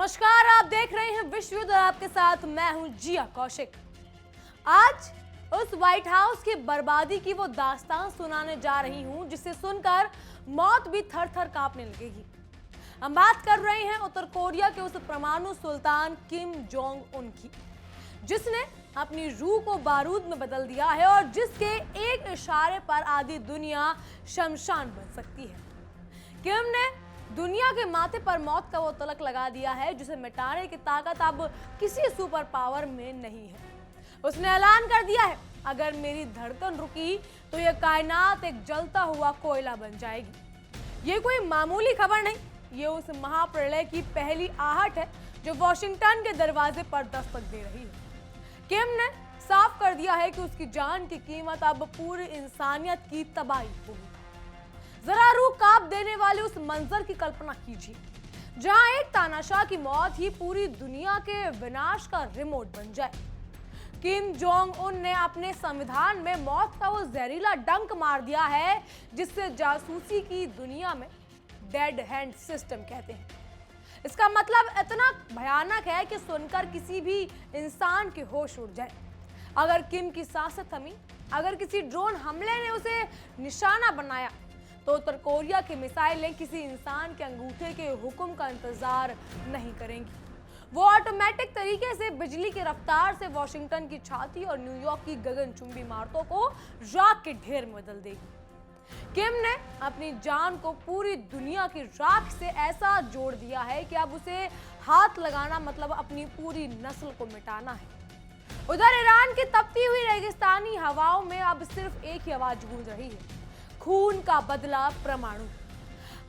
नमस्कार, आप देख रहे हैं विश्व युद्ध और आपके साथ मैं हूं जिया कौशिक। आज उस व्हाइट हाउस की बर्बादी की वो दास्तान सुनाने जा रही हूं जिसे सुनकर मौत भी थर थर कांपने लगेगी। हम बात कर रहे हैं उत्तर कोरिया के उस परमाणु सुल्तान किम जोंग उन की, जिसने अपनी रूह को बारूद में बदल दिया है और जिसके एक इशारे पर आधी दुनिया शमशान बन सकती है। किम ने दुनिया के माथे पर मौत का वो तलक लगा दिया है जिसे मिटाने की ताकत अब किसी सुपर पावर में नहीं है। उसने ऐलान कर दिया है, अगर मेरी धड़कन रुकी तो यह कायनात एक जलता हुआ कोयला बन जाएगी। ये कोई मामूली खबर नहीं, ये उस महाप्रलय की पहली आहट है जो वॉशिंगटन के दरवाजे पर दस्तक दे रही है। किम ने साफ कर दिया है कि उसकी जान की कीमत अब पूरी इंसानियत की तबाही होगी। जरा रूह कांप देने वाले उस मंजर की कल्पना कीजिए, जहां एक तानाशाह की मौत ही पूरी दुनिया के विनाश का रिमोट बन जाए। किम जोंग उन ने अपने संविधान में मौत का वो जहरीला डंक मार दिया है जिससे जासूसी की दुनिया में डेड हैंड सिस्टम कहते हैं। इसका मतलब इतना भयानक है कि सुनकर किसी भी इंसान के होश उड़ जाए। अगर किम की सांसें थमी, अगर किसी ड्रोन हमले ने उसे निशाना बनाया, तो उत्तर कोरिया की मिसाइलें किसी इंसान के अंगूठे के हुक्म का इंतजार नहीं करेंगी। वो ऑटोमेटिक तरीके से बिजली की रफ्तार से वॉशिंगटन की छाती और न्यूयॉर्क की गगनचुंबी इमारतों को राख के ढेर में बदल देगी। किम ने अपनी जान को पूरी दुनिया की राख से ऐसा जोड़ दिया है कि अब उसे हाथ लगाना मतलब अपनी पूरी नस्ल को मिटाना है। उधर ईरान की तपती हुई रेगिस्तानी हवाओं में अब सिर्फ एक ही आवाज गूंज रही है, खून का बदला परमाणु।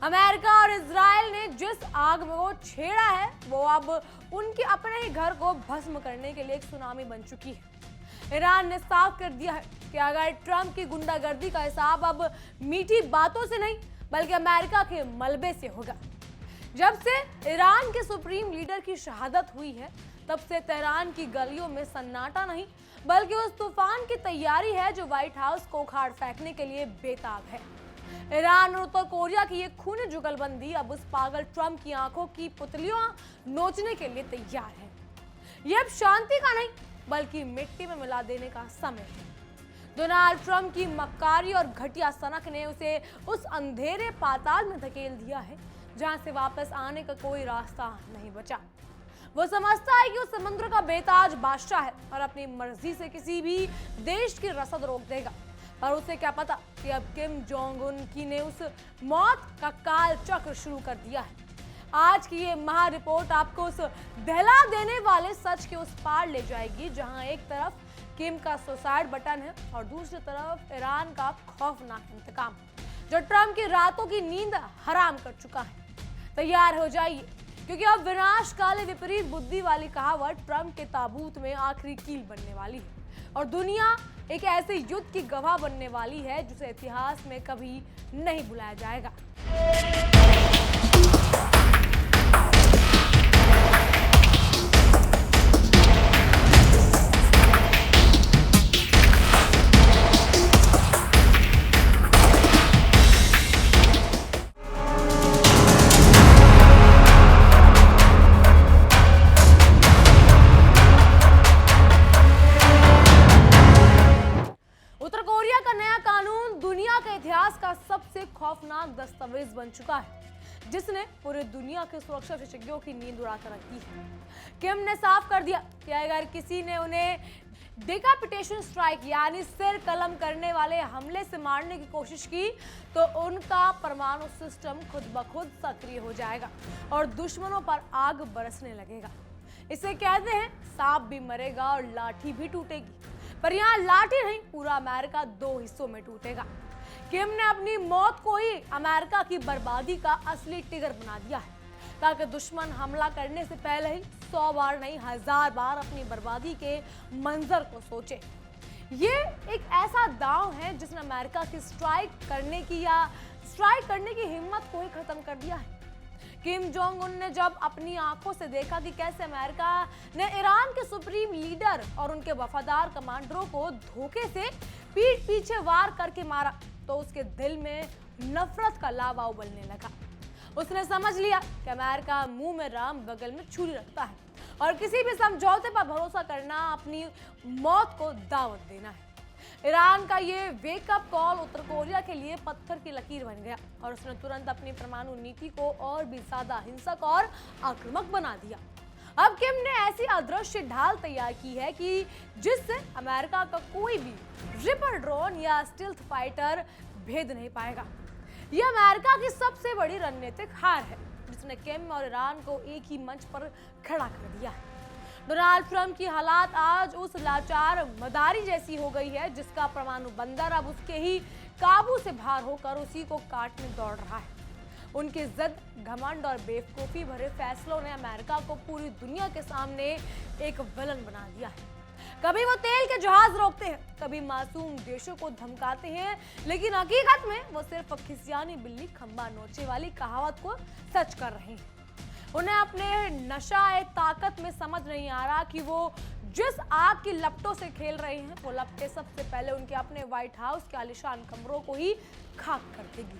अमेरिका और इजराइल ने जिस आग में वो छेड़ा है वो अब उनके अपने ही घर को भस्म करने के लिए एक सुनामी बन चुकी है। ईरान ने साफ कर दिया है कि अगर ट्रंप की गुंडागर्दी का हिसाब अब मीठी बातों से नहीं बल्कि अमेरिका के मलबे से होगा। जब से ईरान के सुप्रीम लीडर की शहादत हुई है तब से तेहरान की गलियों में सन्नाटा नहीं बल्कि उस तूफान की तैयारी है जो व्हाइट हाउस को उखाड़ फेंकने के लिए बेताब है। ईरान और उत्तर कोरिया की ये खूनी जुगलबंदी अब उस पागल ट्रंप की आंखों की पुतलियां नोचने के लिए तैयार है। ये अब शांति का नहीं बल्कि मिट्टी में मिला देने का समय है। डोनाल्ड ट्रंप की मक्कारी और घटिया सनक ने उसे उस अंधेरे पाताल में धकेल दिया है जहां से वापस आने का कोई रास्ता नहीं बचा। वो समझता है कि उस समुद्र का बेताज बादशाह है और अपनी मर्जी से किसी भी देश की रसद रोक देगा। पर उसे क्या पता कि अब किम जोंग उन की ने उस मौत का काल चक्र शुरू कर दिया है। आज की ये महा रिपोर्ट आपको उस दहला देने वाले सच के उस पार ले जाएगी जहां एक तरफ किम का सुसाइड बटन है और दूसरी तरफ ईरान का खौफनाक इंतकाम जो ट्रंप की रातों की नींद हराम कर चुका है। तैयार हो जाइए क्योंकि अब विनाशकाले विपरीत बुद्धि वाली कहावत ट्रंप के ताबूत में आखिरी कील बनने वाली है और दुनिया एक ऐसे युद्ध की गवाह बनने वाली है जिसे इतिहास में कभी नहीं भुलाया जाएगा। इतिहास का सबसे खौफनाक दस्तावेज बन चुका है जिसने पूरी दुनिया के सुरक्षा विशेषज्ञों की नींद उड़ाकर रखी है। किम ने साफ कर दिया कि अगर किसी ने उन्हें डिकैपिटेशन स्ट्राइक यानी सिर कलम करने वाले हमले से मारने की कोशिश की तो उनका परमाणु सिस्टम खुद ब खुद सक्रिय हो जाएगा और दुश्मनों पर आग बरसने लगेगा। इसे कहते हैं सांप भी मरेगा और लाठी भी टूटेगी, पर यहाँ लाठी नहीं पूरा अमेरिका दो हिस्सों में टूटेगा। किम ने अपनी मौत को ही अमेरिका की बर्बादी का असली ट्रिगर बना दिया है ताकि दुश्मन हमला करने से पहले ही 100 बार नहीं 1000 बार अपनी बर्बादी के मंजर को सोचे। ये एक ऐसा दांव है जिसने अमेरिका की स्ट्राइक करने की हिम्मत को ही खत्म कर दिया है। किम जोंग उन ने जब अपनी आंखों से देखा कि कैसे अमेरिका ने ईरान के सुप्रीम लीडर और उनके वफादार कमांडरों को धोखे से पीठ पीछे वार करके मारा तो उसके दिल में नफरत का लावा उबलने लगा। उसने समझ लिया कि अमेरिका मुंह में राम बगल में छुरी रखता है और किसी भी समझौते पर भरोसा करना अपनी मौत को दावत देना है। ईरान का ये वेकअप कॉल उत्तर कोरिया के लिए पत्थर की लकीर बन गया और उसने तुरंत अपनी परमाणु नीति को और भी ज्यादा हिंसक और आक्रामक बना दिया। अब किम ने ऐसी अदृश्य ढाल तैयार की है कि जिससे अमेरिका का कोई भी रिपर ड्रोन या स्टील्थ फाइटर भेद नहीं पाएगा। यह अमेरिका की सबसे बड़ी रणनीतिक हार है जिसने किम और ईरान को एक ही मंच पर खड़ा कर दिया है। डोनाल्ड ट्रंप की हालात आज उस लाचार मदारी जैसी हो गई है जिसका परमाणु बंदर अब उसके ही काबू से बाहर होकर उसी को काटने दौड़ रहा है। उनके जिद, घमंड और बेवकूफी भरे फैसलों ने अमेरिका को पूरी दुनिया के सामने एक विलन बना दिया है। कभी वो तेल के जहाज रोकते हैं, कभी मासूम देशों को धमकाते हैं, लेकिन हकीकत में वो सिर्फ खिसियानी बिल्ली खंबा नोचे वाली कहावत को सच कर रहे हैं। उन्हें अपने नशा ताकत में समझ नहीं आ रहा कि वो जिस आग की लपटों से खेल रहे हैं वो लपटें सबसे पहले उनके अपने व्हाइट हाउस के आलीशान कमरों को ही खाक कर देगी।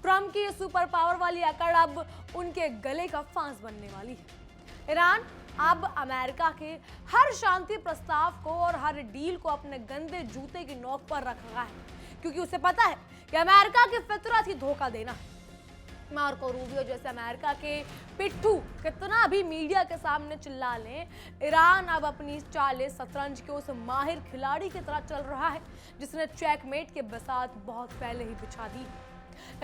ट्रंप की सुपर पावर वाली अकड़ अब उनके गले का फांस बनने वाली है। ईरान अब अमेरिका के हर शांति प्रस्ताव को और हर डील को अपने गंदे जूते की नोक पर रख रहा है क्योंकि उसे पता है कि अमेरिका की फितरत ही धोखा देना है। मार्को रूबियो जैसे अमेरिका के पिट्ठू कितना भी मीडिया के सामने चिल्ला लें, ईरान अब अपनी चाले शतरंज के उस माहिर खिलाड़ी की तरह चल रहा है जिसने चेकमेट के बसात बहुत पहले ही बिछा दी।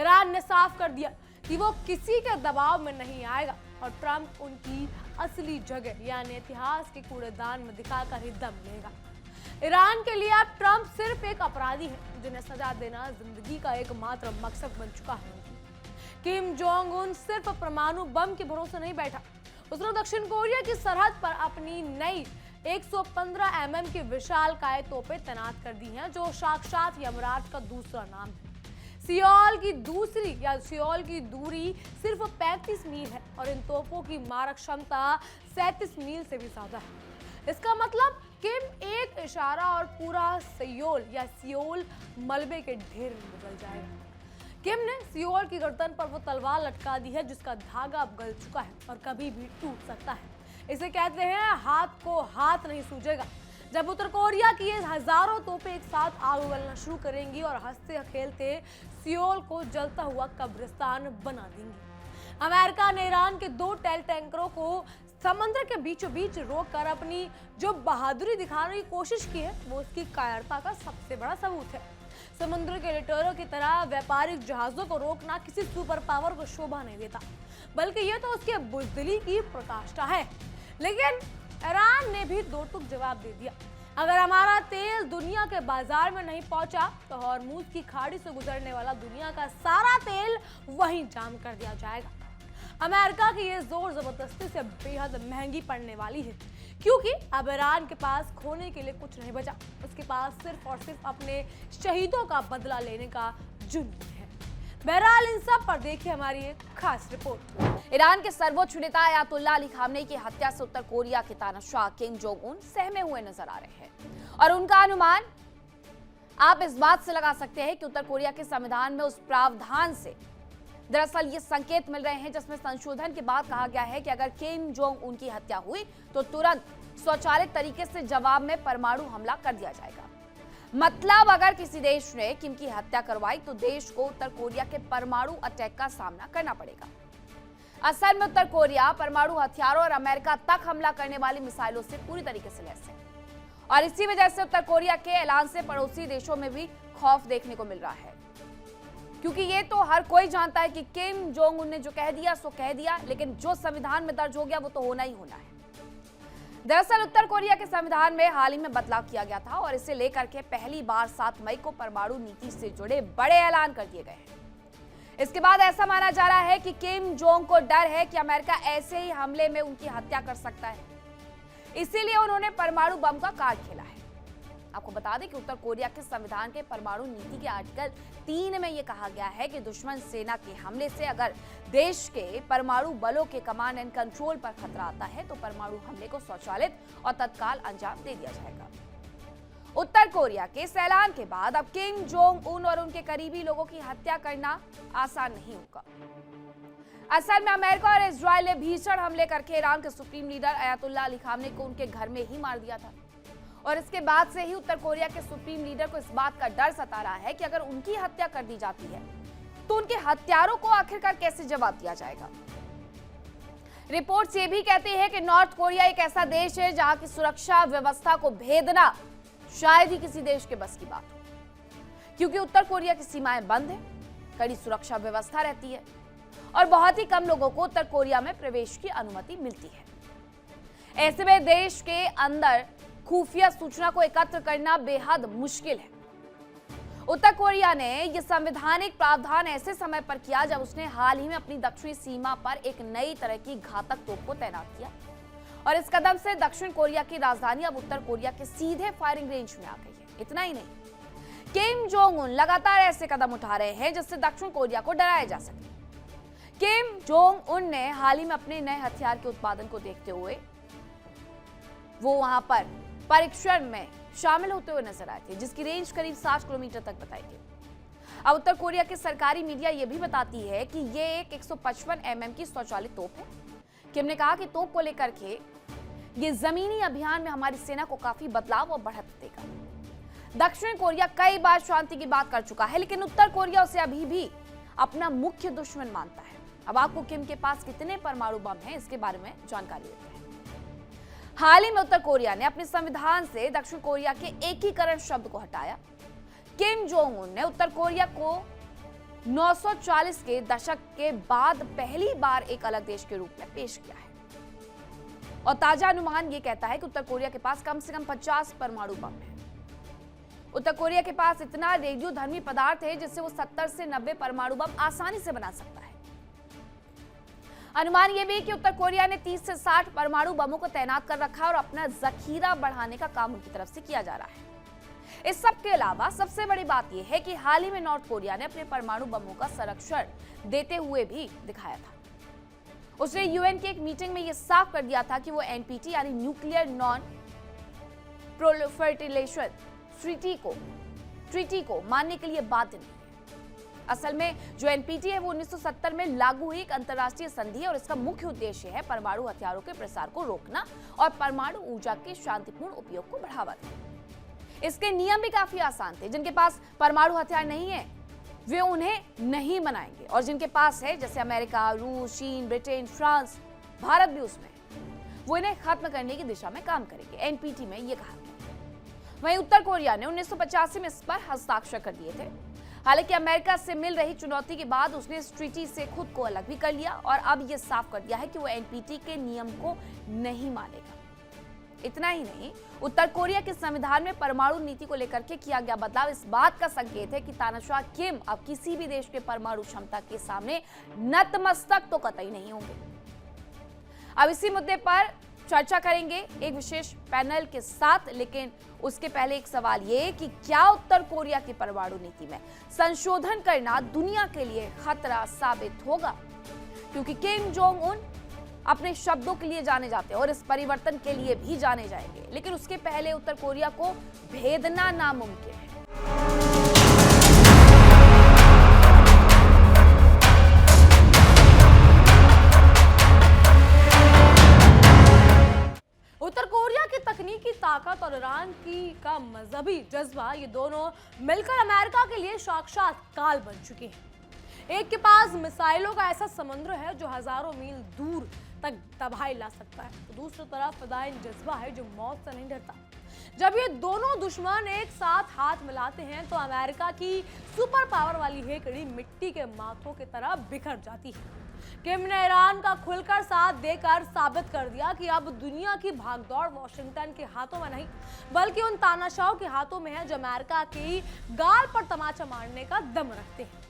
ईरान ने साफ कर दिया कि वो किसी के दबाव में नहीं आएगा और ट्रंप उनकी असली जगह यानी इतिहास के कूड़ेदान में दिखाकर ही दम लेगा। ईरान के लिए अब ट्रंप सिर्फ एक अपराधी है जिन्हें सजा देना जिंदगी का एकमात्र मकसद बन चुका है। किम जोंग उन सिर्फ परमाणु बम के भरोसे नहीं बैठा, उसने दक्षिण कोरिया की सरहद पर अपनी नई 115 mm की विशालकाय तोपें तैनात कर दी हैं जो साक्षात यमराज का दूसरा नाम है। सियोल की दूरी सिर्फ 35 मील है और इन तोपों की मारक क्षमता 37 मील से भी ज्यादा है। इसका मतलब किम एक इशारा और पूरा सियोल मलबे के ढेर में बदल जाएगा। किम ने सियोल की गर्दन पर वो तलवार लटका दी है जिसका धागा अब गल चुका है और कभी भी टूट सकता है। इसे कहते हैं हाथ को हाथ नहीं सूझेगा। जब उत्तर कोरिया की ये हजारों तोपें एक साथ आग उगलना शुरू करेंगी और हंसते खेलते सियोल को जलता हुआ कब्रिस्तान बना देंगी। अमेरिका ने ईरान के 2 तेल टैंकरों को समुद्र के बीचों बीच रोककर अपनी जो बहादुरी दिखाने की कोशिश की है वो उसकी कायरता का सबसे बड़ा सबूत है। समुद्र के लिटरों की तरह व्यापारिक जहाजों को रोकना किसी सुपर पावर को शोभा नहीं देता, बल्कि ये तो उसके बुजदिली की प्रकाष्ठा है। लेकिन ईरान ने भी दो टूक जवाब दे दिया, अगर हमारा तेल दुनिया के बाजार में नहीं पहुंचा तो हॉर्मूज की खाड़ी से गुजरने वाला दुनिया का सारा तेल वहीं जाम कर दिया जाएगा। अमेरिका की ये जोर जबरदस्ती से बेहद महंगी पड़ने वाली है क्योंकि अब ईरान के पास खोने के लिए कुछ नहीं बचा, उसके पास सिर्फ और सिर्फ अपने शहीदों का बदला लेने का जुनून है। बहरहाल इन सब पर देखिए हमारी एक खास रिपोर्ट। ईरान के सर्वोच्च नेता अयातुल्लाह अली खामनेई की हत्या से उत्तर कोरिया के तानाशाह किम जोंग उन सहमे हुए नजर आ रहे हैं और उनका अनुमान आप इस बात से लगा सकते हैं कि उत्तर कोरिया के संविधान में उस प्रावधान से दरअसल ये संकेत मिल रहे हैं जिसमें संशोधन के बाद कहा गया है कि अगर किम जोंग उन की हत्या हुई तो तुरंत स्वचालित तरीके से जवाब में परमाणु हमला कर दिया जाएगा। मतलब अगर किसी देश ने किम की हत्या करवाई तो देश को उत्तर कोरिया के परमाणु अटैक का सामना करना पड़ेगा। असल में उत्तर कोरिया परमाणु हथियारों और अमेरिका तक हमला करने वाली मिसाइलों से पूरी तरीके से लैस है और इसी वजह से उत्तर कोरिया के ऐलान से पड़ोसी देशों में भी खौफ देखने को मिल रहा है क्योंकि ये तो हर कोई जानता है कि किम जोंग उन ने जो कह दिया सो कह दिया, लेकिन जो संविधान में दर्ज हो गया वो तो होना ही होना है। दरअसल उत्तर कोरिया के संविधान में हाल ही में बदलाव किया गया था और इसे लेकर के पहली बार 7 मई को परमाणु नीति से जुड़े बड़े ऐलान कर दिए गए हैं। इसके बाद ऐसा माना जा रहा है कि किम जोंग को डर है कि अमेरिका ऐसे ही हमले में उनकी हत्या कर सकता है, इसीलिए उन्होंने परमाणु बम का कार्ड खेला है। आपको बता दें कि उत्तर कोरिया के संविधान के परमाणु नीति के आर्टिकल 3 में यह कहा गया है कि दुश्मन सेना के हमले से अगर देश के परमाणु बलों के कमांड एंड कंट्रोल पर खतरा आता है तो परमाणु हमले को स्वचालित और तत्काल अंजाम दे दिया जाएगा। उत्तर कोरिया के इस ऐलान के बाद अब किम जोंग उन और उनके करीबी लोगों की हत्या करना आसान नहीं होगा। असल में अमेरिका और इजराइल ने भीषण हमले करके ईरान के supreme leader Ayatollah Ali Khamenei को उनके घर में ही मार दिया था। और इसके बाद से ही उत्तर कोरिया के सुप्रीम लीडर को इस बात का डर सता रहा है कि अगर उनकी हत्या कर दी जाती है तो उनके हत्यारों को आखिरकार कैसे जवाब दिया जाएगा। रिपोर्ट्स ये भी कहती है कि नॉर्थ कोरिया एक ऐसा देश है जहां की सुरक्षा व्यवस्था को भेदना शायद ही किसी देश के बस की बात हो, क्योंकि उत्तर कोरिया की सीमाएं बंद है, कड़ी सुरक्षा व्यवस्था रहती है और बहुत ही कम लोगों को उत्तर कोरिया में प्रवेश की अनुमति मिलती है। ऐसे में देश के अंदर खुफिया सूचना को एकत्र करना बेहद मुश्किल है। उत्तर कोरिया ने यह संवैधानिक प्रावधान ऐसे समय पर किया जब उसने हाल ही में अपनी दक्षिणी सीमा पर एक नई तरह की घातक तोप को तैनात किया और इस कदम से दक्षिण कोरिया की राजधानी अब उत्तर कोरिया के सीधे फायरिंग रेंज में आ गई है। इतना ही नहीं, किम जोंग उन लगातार ऐसे कदम उठा रहे हैं जिससे दक्षिण कोरिया को डराया जा सके। किम जोंग उन ने हाल ही में अपने नए हथियार के उत्पादन को देखते हुए वो वहां पर परीक्षण में शामिल होते हुए नजर आए थे, जिसकी रेंज करीब 60 किलोमीटर तक बताई गई। अब उत्तर कोरिया की सरकारी मीडिया यह भी बताती है कि ये एक 155 mm की स्वचालित तोप है। किम ने कहा कि तोप को लेकर के ये जमीनी अभियान में हमारी सेना को काफी बदलाव और बढ़त देगा। दक्षिण कोरिया कई बार शांति की बात कर चुका है, लेकिन उत्तर कोरिया उसे अभी भी अपना मुख्य दुश्मन मानता है। अब आपको किम के पास कितने परमाणु बम हैं, इसके बारे में जानकारी देते हैं। हाल ही में उत्तर कोरिया ने अपने संविधान से दक्षिण कोरिया के एकीकरण शब्द को हटाया। किम जोंग उन ने उत्तर कोरिया को 1940 के दशक के बाद पहली बार एक अलग देश के रूप में पेश किया है और ताजा अनुमान यह कहता है कि उत्तर कोरिया के पास कम से कम 50 परमाणु बम है। उत्तर कोरिया के पास इतना रेडियोधर्मी पदार्थ है जिससे वो 70 से 90 परमाणु बम आसानी से बना सकता है। अनुमान यह भी कि उत्तर कोरिया ने 30 से 60 परमाणु बमों को तैनात कर रखा है और अपना जखीरा बढ़ाने का काम उनकी तरफ से किया जा रहा है। इस सब के अलावा सबसे बड़ी बात यह है कि हाल ही में नॉर्थ कोरिया ने अपने परमाणु बमों का संरक्षण देते हुए भी दिखाया था। उसने यूएन की एक मीटिंग में यह साफ कर दिया था कि वो एनपीटी यानी न्यूक्लियर नॉन प्रोलिफरेशन ट्रीटी को मानने के लिए बाध्य नहीं। असल में जो एनपीटी है वो 1970 में लागू हुई एक अंतर्राष्ट्रीय संधि है और इसका मुख्य उद्देश्य है परमाणु हथियारों के प्रसार को रोकना और परमाणु ऊर्जा के शांतिपूर्ण उपयोग को बढ़ावा देना। इसके नियम भी काफी आसान थे। जिनके पास परमाणु हथियार नहीं है वे उन्हें नहीं बनाएंगे और जिनके पास है, जैसे अमेरिका, रूस, चीन, ब्रिटेन, फ्रांस, भारत भी उसमें, वो इन्हें खत्म करने की दिशा में काम करेंगे। एनपीटी में ये कहा गया। वहीं उत्तर कोरिया ने 1985 में इस पर हस्ताक्षर कर दिए थे। हालांकि अमेरिका से मिल रही चुनौती के बाद उसने इस ट्रीटी से खुद को अलग भी कर लिया और अब यह साफ कर दिया है कि वो एनपीटी के नियम को नहीं मानेगा। इतना ही नहीं, उत्तर कोरिया के संविधान में परमाणु नीति को लेकर के किया गया बदलाव इस बात का संकेत है कि तानाशाह किम अब किसी भी देश के परमाणु क्षमता के सामने नतमस्तक तो कतई नहीं होंगे। अब इसी मुद्दे पर चर्चा करेंगे एक विशेष पैनल के साथ, लेकिन उसके पहले एक सवाल ये कि क्या उत्तर कोरिया की परमाणु नीति में संशोधन करना दुनिया के लिए खतरा साबित होगा? क्योंकि किम जोंग उन अपने शब्दों के लिए जाने जाते हैं और इस परिवर्तन के लिए भी जाने जाएंगे, लेकिन उसके पहले उत्तर कोरिया को भेदना नामुमकिन है। उत्तर कोरिया की तकनीकी ताकत और ईरान का मजहबी जज्बा, ये दोनों मिलकर अमेरिका के लिए साक्षात काल बन चुके हैं। एक के पास मिसाइलों का ऐसा समुद्र है जो हजारों मील दूर तक तबाही ला सकता है, तो दूसरी तरफ फिदायिन जज्बा है जो मौत से नहीं डरता। जब ये दोनों दुश्मन एक साथ हाथ मिलाते हैं तो अमेरिका की सुपर पावर वाली हेकड़ी मिट्टी के माथों की तरह बिखर जाती है। किम ने ईरान का खुलकर साथ देकर साबित कर दिया कि अब दुनिया की भागदौड़ वॉशिंगटन के हाथों में नहीं, बल्कि उन तानाशाहों के हाथों में है जो अमेरिका की गाल पर तमाचा मारने का दम रखते हैं।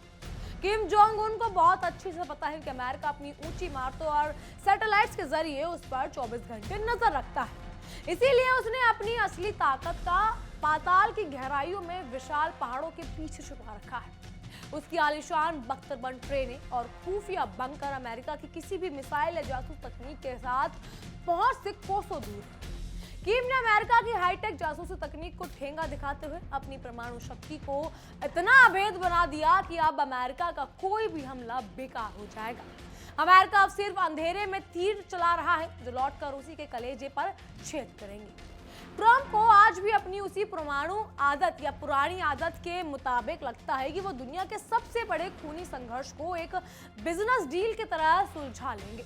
किम जोंग उन को बहुत अच्छी से पता है कि अमेरिका अपनी ऊंची इमारतों और सैटेलाइट्स के जरिए उस पर 24 घंटे नजर रखता है। इसीलिए उसने अपनी असली ताकत का पाताल की गहराइयों में विशाल पहाड़ों के पीछे छुपा रखा है। उसकी आलीशान बख्तरबंद ट्रेनें और खुफिया बंकर अमेरिका की किसी भी मिसाइल या जासूस तकनीक के साथ पहुंच से कोसों दूर है। किम ने अमेरिका की हाईटेक जासूसी तकनीक को ठेंगा दिखाते हुए अपनी परमाणु शक्ति को इतना अभेद बना दिया कि अब अमेरिका का कोई भी हमला बेकार हो जाएगा। अमेरिका अब सिर्फ अंधेरे में तीर चला रहा है जो लौटकर उसी के कलेजे पर छेद करेंगे। ट्रंप को आज भी अपनी उसी परमाणु आदत या पुरानी आदत के मुताबिक लगता है कि वो दुनिया के सबसे बड़े खूनी संघर्ष को एक बिजनेस डील की तरह सुलझा लेंगे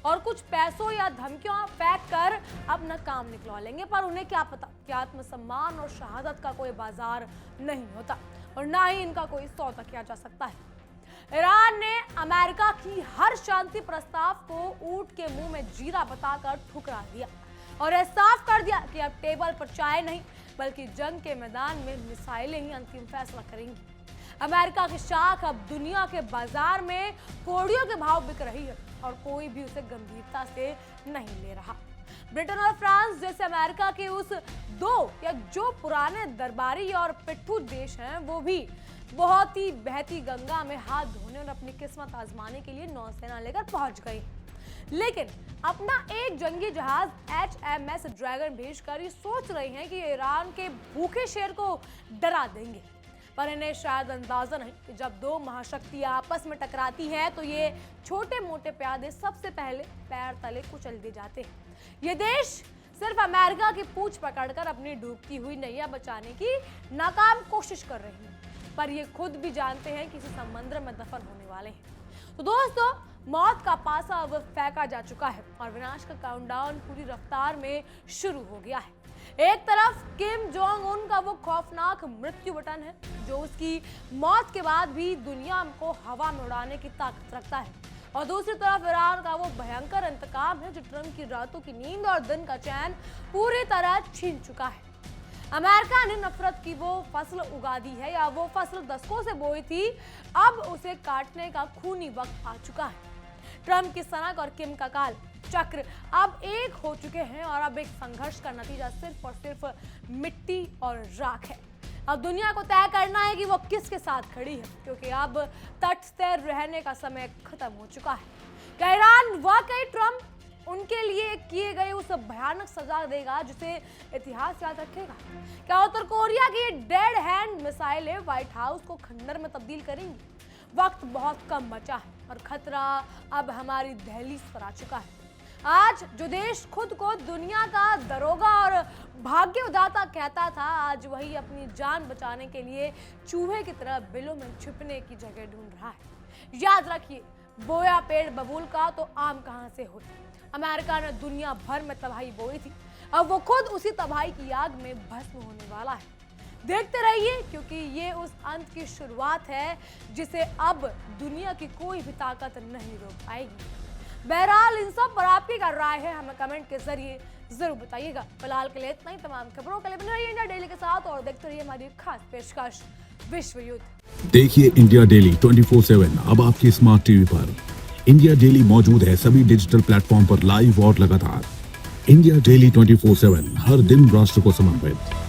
और कुछ पैसों या धमकियों फेंक कर अपना काम निकलवा लेंगे। पर उन्हें क्या पता कि आत्मसम्मान और शहादत का कोई बाजार नहीं होता और ना ही इनका कोई सौदा किया जा सकता है। ईरान ने अमेरिका की हर शांति प्रस्ताव को ऊंट के मुंह में जीरा बताकर ठुकरा दिया और यह साफ कर दिया कि अब टेबल पर चाय नहीं बल्कि जंग के मैदान में मिसाइलें ही अंतिम फैसला करेंगी। अमेरिका की शाख अब दुनिया के बाजार में कोड़ियों के भाव बिक रही है और कोई भी उसे गंभीरता से नहीं ले रहा। ब्रिटेन और फ्रांस जैसे अमेरिका के उस दो या जो पुराने दरबारी और पिट्ठू देश हैं वो भी बहुत ही बहती गंगा में हाथ धोने और अपनी किस्मत आजमाने के लिए नौसेना लेकर पहुंच गए, लेकिन अपना एक जंगी जहाज HMS ड्रैगन भेजकर ये सोच रहे हैं कि ईरान के भूखे शेर को डरा देंगे। पर इन्हें शायद अंदाजा नहीं कि जब दो महाशक्तियां आपस में टकराती हैं तो ये छोटे मोटे प्यादे सबसे पहले पैर तले कुचल दिए जाते हैं। ये देश सिर्फ अमेरिका की पूंछ पकड़कर अपनी डूबती हुई नैया बचाने की नाकाम कोशिश कर रही हैं, पर ये खुद भी जानते हैं कि इसी समुद्र में दफन होने वाले हैं। तो दोस्तों, मौत का पासा अब फेंका जा चुका है और विनाश का काउंटडाउन पूरी रफ्तार में शुरू हो गया है। एक तरफ किम जोंग उन का वो खौफनाक मृत्यु बटन है जो उसकी मौत के बाद भी दुनिया को हवा में उड़ाने की ताकत रखता है, और दूसरी तरफ ईरान का वो भयंकर इंतकाम है जो ट्रंप की रातों की नींद और दिन का चैन पूरी तरह छीन चुका है। अमेरिका ने नफरत की वो फसल उगा दी है या वो फसल दशकों से बोई थी, अब उसे काटने का खूनी वक्त आ चुका है। ट्रंप की सनक और किम का काल चक्र अब एक हो चुके हैं और अब एक संघर्ष का नतीजा सिर्फ और सिर्फ मिट्टी और राख है। अब दुनिया को तय करना है कि वो किसके साथ खड़ी है, क्योंकि अब तटस्थ रहने का समय खत्म हो चुका है। क्या ईरान वाकई ट्रंप उनके लिए किए गए उस भयानक सजा देगा जिसे इतिहास याद रखेगा? क्या उत्तर कोरिया की डेड हैंड मिसाइलें व्हाइट हाउस को खंडर में तब्दील करेंगी? वक्त बहुत कम बचा है और खतरा अब हमारी दहलीज पर आ चुका है। आज जो देश खुद को दुनिया का दरोगा और भाग्य उदाता कहता था, आज वही अपनी जान बचाने के लिए चूहे की तरह बिलों में छिपने की जगह ढूंढ रहा है। याद रखिए, बोया पेड़ बबूल का तो आम कहां से हो। अमेरिका ने दुनिया भर में तबाही बोई थी, अब वो खुद उसी तबाही की आग में भस्म होने वाला है। देखते रहिए, क्योंकि ये उस अंत की शुरुआत है जिसे अब दुनिया की कोई भी ताकत नहीं रोक पाएगी। बहरहाल इन सब पर आपकी क्या राय है, हमें कमेंट के जरिए जरूर बताइएगा। फिलहाल के लिए इतना ही। तमाम खबरों के लिए बने रहिए इंडिया डेली के साथ और देखते रहिए हमारी खास पेशकश विश्व युद्ध। देखिए इंडिया डेली 24/7 अब आपके स्मार्ट टीवी पर। इंडिया डेली मौजूद है सभी डिजिटल प्लेटफॉर्म पर लाइव और लगातार। इंडिया डेली 24/7 हर दिन राष्ट्र को समर्पित।